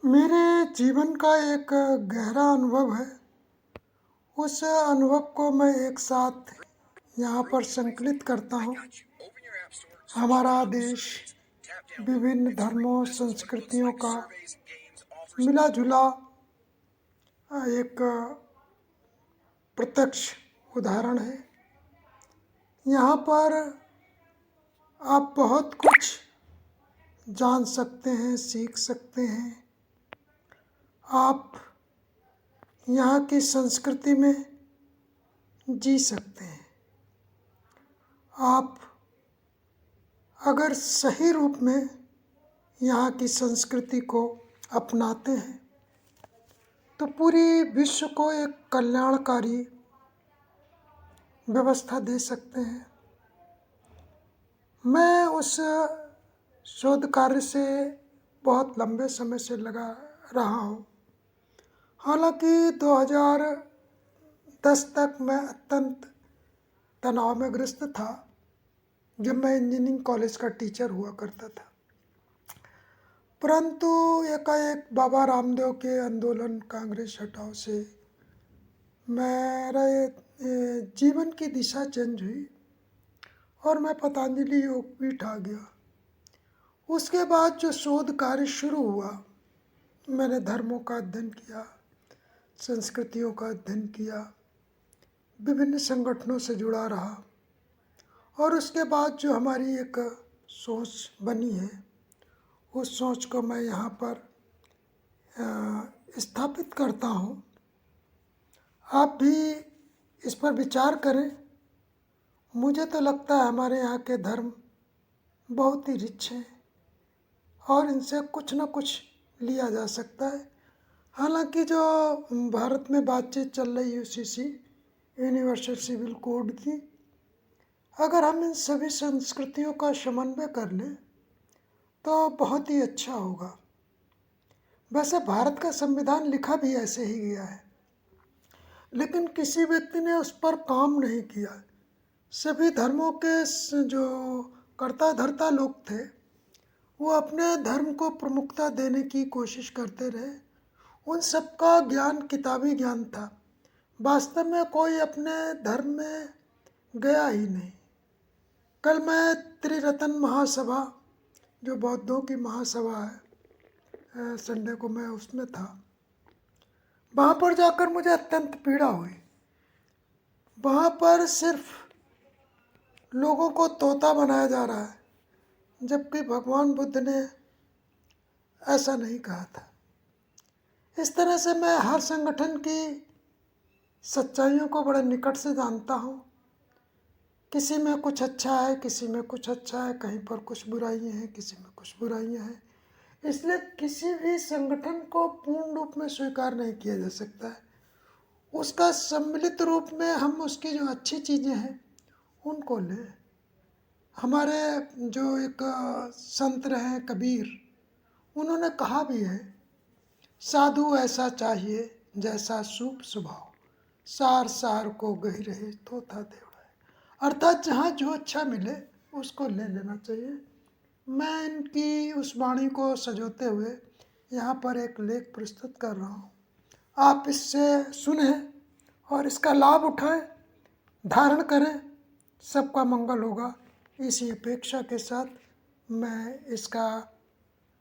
मेरे जीवन का एक गहरा अनुभव है। उस अनुभव को मैं एक साथ यहाँ पर संकलित करता हूँ। हमारा देश विभिन्न धर्मों संस्कृतियों का मिला जुला एक प्रत्यक्ष उदाहरण है। यहाँ पर आप बहुत कुछ जान सकते हैं, सीख सकते हैं। आप यहाँ की संस्कृति में जी सकते हैं। आप अगर सही रूप में यहाँ की संस्कृति को अपनाते हैं तो पूरी विश्व को एक कल्याणकारी व्यवस्था दे सकते हैं। मैं उस शोध कार्य से बहुत लंबे समय से लगा रहा हूँ। हालांकि 2010 तक मैं अत्यंत तनाव में ग्रस्त था जब मैं इंजीनियरिंग कॉलेज का टीचर हुआ करता था। परंतु एकाएक बाबा रामदेव के आंदोलन कांग्रेस हटाओ से मेरे जीवन की दिशा चेंज हुई और मैं पतंजलि योगपीठ आ गया। उसके बाद जो शोध कार्य शुरू हुआ, मैंने धर्मों का अध्ययन किया, संस्कृतियों का अध्ययन किया, विभिन्न संगठनों से जुड़ा रहा और उसके बाद जो हमारी एक सोच बनी है, उस सोच को मैं यहाँ पर स्थापित करता हूँ। आप भी इस पर विचार करें। मुझे तो लगता है हमारे यहाँ के धर्म बहुत ही रिच हैं और इनसे कुछ न कुछ लिया जा सकता है। हालांकि जो भारत में बातचीत चल रही है यूसीसी, यूनिवर्सल सिविल कोड की, अगर हम इन सभी संस्कृतियों का समन्वय कर लें तो बहुत ही अच्छा होगा। वैसे भारत का संविधान लिखा भी ऐसे ही गया है, लेकिन किसी व्यक्ति ने उस पर काम नहीं किया। सभी धर्मों के जो कर्ता धर्ता लोग थे वो अपने धर्म को प्रमुखता देने की कोशिश करते रहे। उन सबका ज्ञान किताबी ज्ञान था। वास्तव में कोई अपने धर्म में गया ही नहीं। कल मैं त्रिरत्न महासभा, जो बौद्धों की महासभा है, संडे को मैं उसमें था। वहाँ पर जाकर मुझे अत्यंत पीड़ा हुई। वहाँ पर सिर्फ लोगों को तोता बनाया जा रहा है, जबकि भगवान बुद्ध ने ऐसा नहीं कहा था। इस तरह से मैं हर संगठन की सच्चाइयों को बड़े निकट से जानता हूँ। किसी में कुछ अच्छा है, किसी में कुछ अच्छा है, कहीं पर कुछ बुराइयाँ हैं, किसी में कुछ बुराइयाँ हैं। इसलिए किसी भी संगठन को पूर्ण रूप में स्वीकार नहीं किया जा सकता है। उसका सम्मिलित रूप में हम उसकी जो अच्छी चीज़ें हैं उनको लें। हमारे जो एक संत रहे कबीर, उन्होंने कहा भी है, साधु ऐसा चाहिए जैसा सूप स्वभाव, सार सार को गही रहे तो था देवड़ा। अर्थात जहाँ जो अच्छा मिले उसको ले लेना चाहिए। मैं इनकी उस वाणी को सजोते हुए यहाँ पर एक लेख प्रस्तुत कर रहा हूँ। आप इससे सुने और इसका लाभ उठाएं, धारण करें, सबका मंगल होगा। इसी अपेक्षा के साथ मैं इसका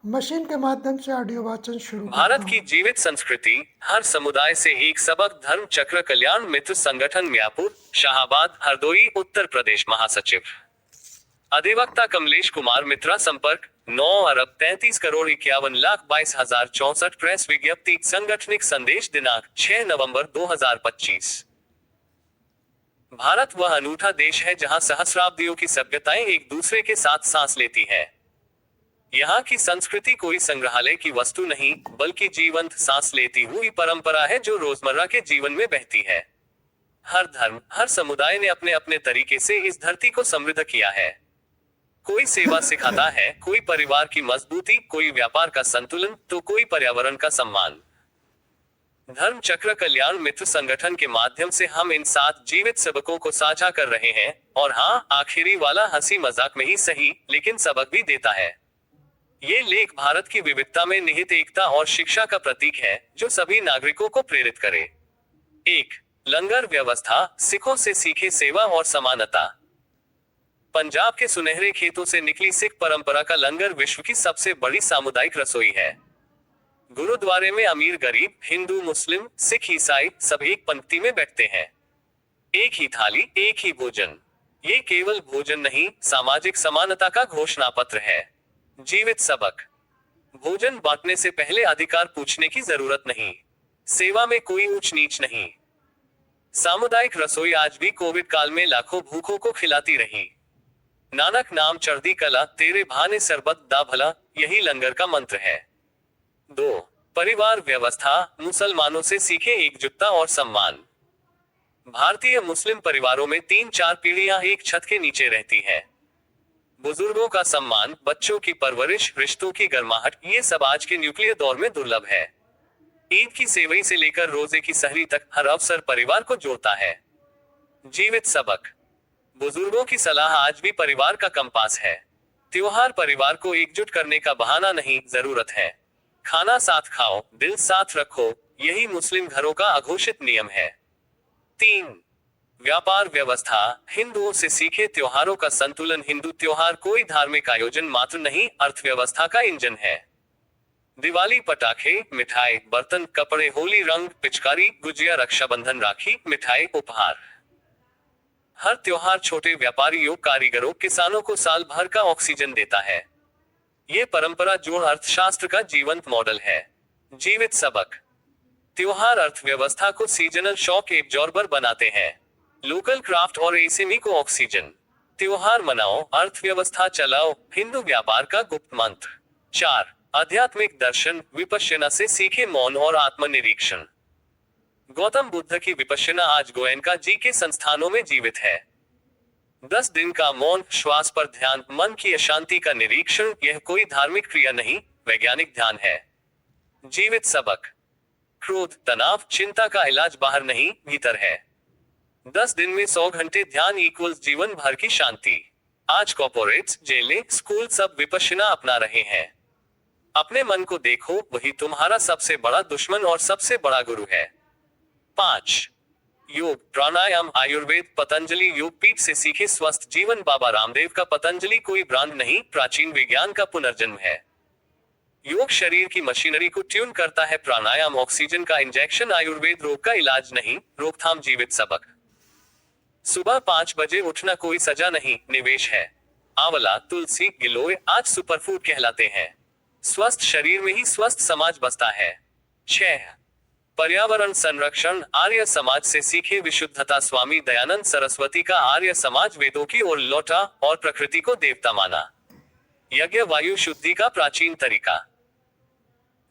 मशीन के माध्यम से ऑडियो वाचन शुरू करता हूं। भारत की जीवित संस्कृति, हर समुदाय से एक सबक। धर्म चक्र कल्याण मित्र संगठन, म्यापुर, शाहाबाद, हरदोई, उत्तर प्रदेश। महासचिव अधिवक्ता कमलेश कुमार मित्रा। संपर्क 9,33,51,22,064। प्रेस विज्ञप्ति। संगठनिक संदेश दिनांक 6 नवंबर 2025। भारत वह अनूठा देश है जहां सहस्राब्दियों की सभ्यताएं एक दूसरे के साथ सांस लेती हैं। यहाँ की संस्कृति कोई संग्रहालय की वस्तु नहीं, बल्कि जीवंत सांस लेती हुई परंपरा है जो रोजमर्रा के जीवन में बहती है। हर धर्म, हर समुदाय ने अपने अपने तरीके से इस धरती को समृद्ध किया है। कोई सेवा सिखाता है, कोई परिवार की मजबूती, कोई व्यापार का संतुलन, तो कोई पर्यावरण का सम्मान। धर्म चक्र कल्याण मित्र संगठन के माध्यम से हम इन 7 जीवित सबकों को साझा कर रहे हैं। और हाँ, आखिरी वाला हंसी मजाक में ही सही, लेकिन सबक भी देता है। ये लेख भारत की विविधता में निहित एकता और शिक्षा का प्रतीक है, जो सभी नागरिकों को प्रेरित करे। 1. लंगर व्यवस्था, सिखों से सीखे सेवा और समानता। पंजाब के सुनहरे खेतों से निकली सिख परंपरा का लंगर विश्व की सबसे बड़ी सामुदायिक रसोई है। गुरुद्वारे में अमीर गरीब, हिंदू मुस्लिम, सिख ईसाई सब एक पंक्ति में बैठते हैं। एक ही थाली, एक ही भोजन। ये केवल भोजन नहीं, सामाजिक समानता का घोषणा पत्र है। जीवित सबक। भोजन बांटने से पहले अधिकार पूछने की जरूरत नहीं। सेवा में कोई ऊंच नीच नहीं। सामुदायिक रसोई आज भी कोविड काल में लाखों भूखों को खिलाती रही। नानक नाम चढ़दी कला, तेरे भाने सरबत दा भला, यही लंगर का मंत्र है। 2. परिवार व्यवस्था, मुसलमानों से सीखे एकजुटता और सम्मान। भारतीय मुस्लिम परिवारों में 3-4 पीढ़ियां एक छत के नीचे रहती हैं। बुजुर्गों का सम्मान, बच्चों की परवरिश, रिश्तों की गर्माहट, ये सब आज के न्यूक्लियर दौर में दुर्लभ है। ईद की सेवई से लेकर रोजे की सहरी तक हर अवसर परिवार को जोड़ता है। जीवित सबक। बुजुर्गों की सलाह आज भी परिवार का कंपास है। त्योहार परिवार को एकजुट करने का बहाना नहीं, जरूरत है। खाना साथ खाओ, दिल साथ रखो, यही मुस्लिम घरों का अघोषित नियम है। 3. व्यापार व्यवस्था, हिंदुओं से सीखे त्योहारों का संतुलन। हिंदू त्योहार कोई धार्मिक आयोजन मात्र नहीं, अर्थव्यवस्था का इंजन है। दिवाली पटाखे, मिठाई, बर्तन, कपड़े, होली रंग, पिचकारी, गुजिया, रक्षाबंधन, राखी, मिठाई, उपहार। हर त्योहार छोटे व्यापारियों, कारीगरों, किसानों को साल भर का ऑक्सीजन देता है। ये परंपरा जोड़ अर्थशास्त्र का जीवंत मॉडल है। जीवित सबक। त्योहार अर्थव्यवस्था को सीजनल शॉक एब्जॉर्बर बनाते हैं। लोकल क्राफ्ट और एसएमई को ऑक्सीजन। त्योहार मनाओ, अर्थव्यवस्था चलाओ, हिंदू व्यापार का गुप्त मंत्र। 4. आध्यात्मिक दर्शन, विपश्यना से सीखे मौन और आत्मनिरीक्षण। गौतम बुद्ध की विपश्यना आज गोयनका जी के संस्थानों में जीवित है। 10 दिन का मौन, श्वास पर ध्यान, मन की अशांति का निरीक्षण, यह कोई धार्मिक क्रिया नहीं, वैज्ञानिक ध्यान है। जीवित सबक। क्रोध, तनाव, चिंता का इलाज बाहर नहीं, भीतर है। 10 दिन में 100 घंटे ध्यान इक्वल्स जीवन भर की शांति। आज कॉर्पोरेट्स, जेलें, स्कूल सब विपश्यना अपना रहे हैं। अपने मन को देखो, वही तुम्हारा सबसे बड़ा दुश्मन और सबसे बड़ा गुरु है। 5. योग, प्राणायाम, आयुर्वेद, पतंजलि योग पीठ से सीखे स्वस्थ जीवन। बाबा रामदेव का पतंजलि कोई ब्रांड नहीं, प्राचीन विज्ञान का पुनर्जन्म है। योग शरीर की मशीनरी को ट्यून करता है, प्राणायाम ऑक्सीजन का इंजेक्शन, आयुर्वेद रोग का इलाज नहीं, रोकथाम। जीवित सबक। सुबह 5 बजे उठना कोई सजा नहीं, निवेश है। आंवला, तुलसी, गिलोय आज सुपरफूड कहलाते हैं। स्वस्थ शरीर में ही स्वस्थ समाज बसता है। 6. पर्यावरण संरक्षण, आर्य समाज से सीखे विशुद्धता। स्वामी दयानंद सरस्वती का आर्य समाज वेदों की ओर लौटा और प्रकृति को देवता माना। यज्ञ वायु शुद्धि का प्राचीन तरीका।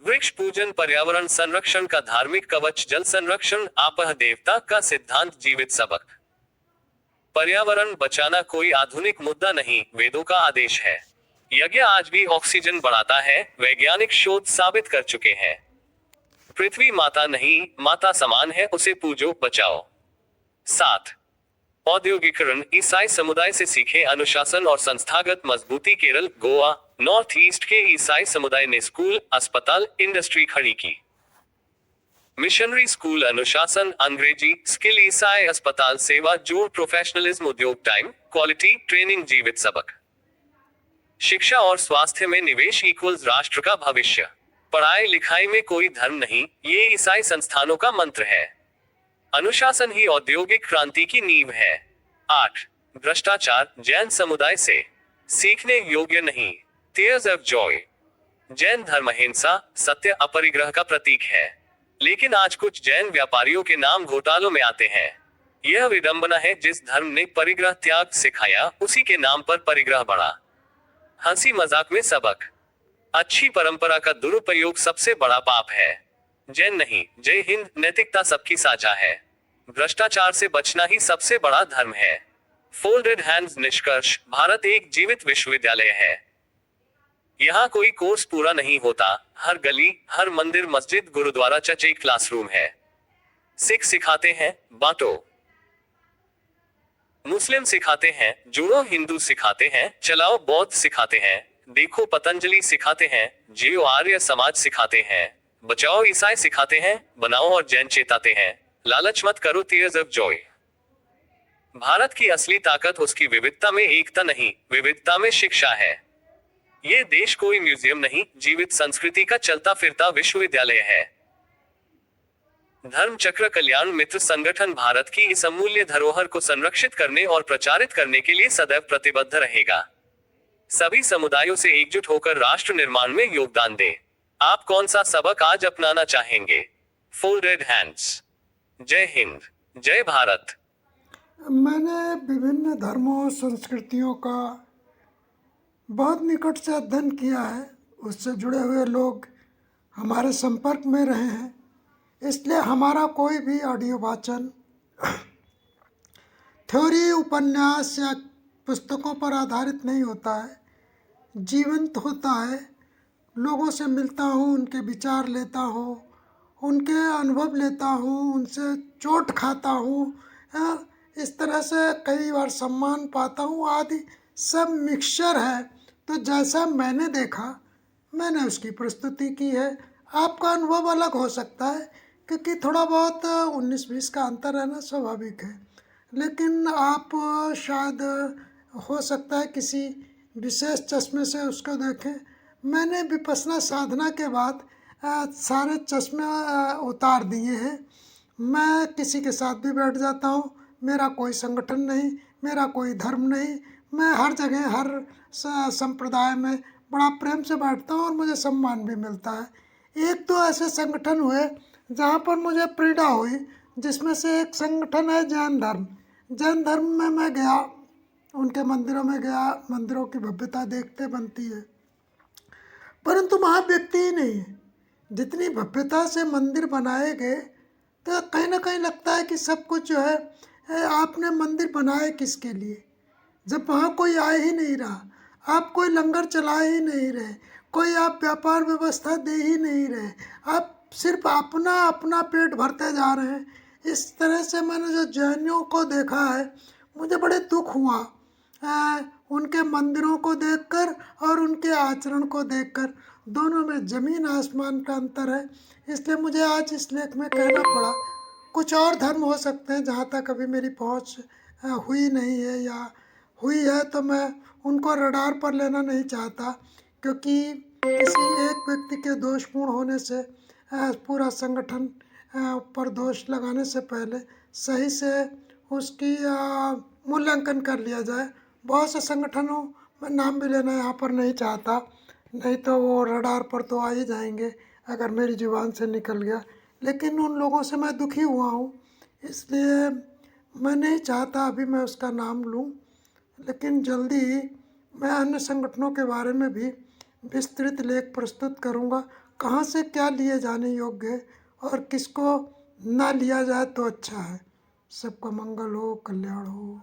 वृक्ष पूजन, पर्यावरण संरक्षण का धार्मिक कवच। जल संरक्षण, आपह देवता का सिद्धांत। जीवित सबक। पर्यावरण बचाना कोई आधुनिक मुद्दा नहीं, वेदों का आदेश है। यज्ञ आज भी ऑक्सीजन बढ़ाता है, वैज्ञानिक शोध साबित कर चुके हैं। पृथ्वी माता नहीं, माता समान है, उसे पूजो, बचाओ। 7. औद्योगिकरण, ईसाई समुदाय से सीखे अनुशासन और संस्थागत मजबूती। केरल, गोवा, नॉर्थ ईस्ट के ईसाई समुदाय ने स्कूल, अस्पताल, इंडस्ट्री खड़ी की। मिशनरी स्कूल, अनुशासन, अंग्रेजी, स्किल, ईसाई अस्पताल, सेवा, जोड़, प्रोफेशनलिज्म, उद्योग, टाइम, क्वालिटी, ट्रेनिंग। जीवित सबक। शिक्षा और स्वास्थ्य में निवेश इक्वल्स राष्ट्र का भविष्य। पढ़ाई लिखाई में कोई धर्म नहीं, ये ईसाई संस्थानों का मंत्र है। अनुशासन ही औद्योगिक क्रांति की नींव है। 8. भ्रष्टाचार, जैन समुदाय से सीखने योग्य नहीं। Tears of Joy. जैन धर्म अहिंसा, सत्य, अपरिग्रह का प्रतीक है। लेकिन आज कुछ जैन व्यापारियों के नाम घोटालों में आते हैं। यह विडंबना है, जिस धर्म ने परिग्रह त्याग सिखाया, उसी के नाम पर परिग्रह बढ़ा। हंसी मजाक में सबक। अच्छी परंपरा का दुरुपयोग सबसे बड़ा पाप है। जैन नहीं, जय हिंद, नैतिकता सबकी साझा है। भ्रष्टाचार से बचना ही सबसे बड़ा धर्म है। Folded hands. निष्कर्ष, भारत एक जीवित विश्वविद्यालय है। यहाँ कोई कोर्स पूरा नहीं होता, हर गली, हर मंदिर, मस्जिद, गुरुद्वारा, चर्च एक क्लासरूम है। सिख सिखाते हैं, बांटो। मुस्लिम सिखाते हैं, जुड़ो। हिंदू सिखाते हैं, चलाओ। बौद्ध सिखाते हैं, देखो पतंजलि सिखाते हैं, जियो आर्य समाज सिखाते हैं, बचाओ ईसाई सिखाते हैं, बनाओ और जैन चेताते हैं, लालच मत करो टीयर्स ऑफ जॉय। भारत की असली ताकत उसकी विविधता में एकता नहीं, विविधता में शिक्षा है। ये देश कोई म्यूजियम नहीं, जीवित संस्कृति का चलता फिरता विश्वविद्यालय है। धर्म चक्र कल्याण मित्र संगठन भारत की इस अमूल्य धरोहर को संरक्षित करने और प्रचारित करने के लिए सदैव प्रतिबद्ध रहेगा। सभी समुदायों से एकजुट होकर राष्ट्र निर्माण में योगदान दें। आप कौन सा सबक आज अपनाना चाहेंगे? Folded hands. जय हिंद, जय भारत। मैंने विभिन्न धर्मों संस्कृतियों का बहुत निकट से अध्ययन किया है, उससे जुड़े हुए लोग हमारे संपर्क में रहे हैं, इसलिए हमारा कोई भी ऑडियो वाचन थ्योरी, उपन्यास या पुस्तकों पर आधारित नहीं होता है, जीवंत होता है। लोगों से मिलता हूँ, उनके विचार लेता हूँ, उनके अनुभव लेता हूँ, उनसे चोट खाता हूँ, इस तरह से कई बार सम्मान पाता हूँ आदि सब मिक्सचर है। तो जैसा मैंने देखा मैंने उसकी प्रस्तुति की है। आपका अनुभव अलग हो सकता है क्योंकि थोड़ा बहुत 19-20 का अंतर रहना स्वाभाविक है, लेकिन आप शायद हो सकता है किसी विशेष चश्मे से उसको देखें। मैंने विपश्यना साधना के बाद सारे चश्मे उतार दिए हैं। मैं किसी के साथ भी बैठ जाता हूँ, मेरा कोई संगठन नहीं, मेरा कोई धर्म नहीं, मैं हर जगह हर संप्रदाय में बड़ा प्रेम से बैठता हूँ और मुझे सम्मान भी मिलता है। एक तो ऐसे संगठन हुए जहाँ पर मुझे पीड़ा हुई, जिसमें से एक संगठन है जैन धर्म। जैन धर्म में मैं गया, उनके मंदिरों में गया, मंदिरों की भव्यता देखते बनती है, परंतु वहाँ व्यक्ति ही नहीं है। जितनी भव्यता से मंदिर बनाए गए तो कहीं ना कहीं लगता है कि सब कुछ जो है आपने मंदिर बनाए किसके लिए, जब वहाँ कोई आ ही नहीं रहा, आप कोई लंगर चला ही नहीं रहे, कोई आप व्यापार व्यवस्था दे ही नहीं रहे, आप सिर्फ अपना अपना पेट भरते जा रहे हैं। इस तरह से मैंने जो जैनियों को देखा है मुझे बड़े दुख हुआ उनके मंदिरों को देखकर और उनके आचरण को देखकर। दोनों में ज़मीन आसमान का अंतर है, इसलिए मुझे आज इस लेख में कहना पड़ा। कुछ और धर्म हो सकते हैं जहाँ तक अभी मेरी पहुँच हुई नहीं है, या हुई है तो मैं उनको रडार पर लेना नहीं चाहता, क्योंकि किसी एक व्यक्ति के दोषपूर्ण होने से पूरा संगठन पर दोष लगाने से पहले सही से उसकी मूल्यांकन कर लिया जाए। बहुत से संगठनों में नाम भी लेना यहाँ पर नहीं चाहता, नहीं तो वो रडार पर तो आ ही जाएंगे अगर मेरी जुबान से निकल गया, लेकिन उन लोगों से मैं दुखी हुआ हूँ, इसलिए मैं नहीं चाहता अभी मैं उसका नाम लूँ। लेकिन जल्दी ही मैं अन्य संगठनों के बारे में भी विस्तृत लेख प्रस्तुत करूँगा, कहाँ से क्या लिए जाने योग्य है और किसको ना लिया जाए तो अच्छा है। सबका मंगल हो, कल्याण हो।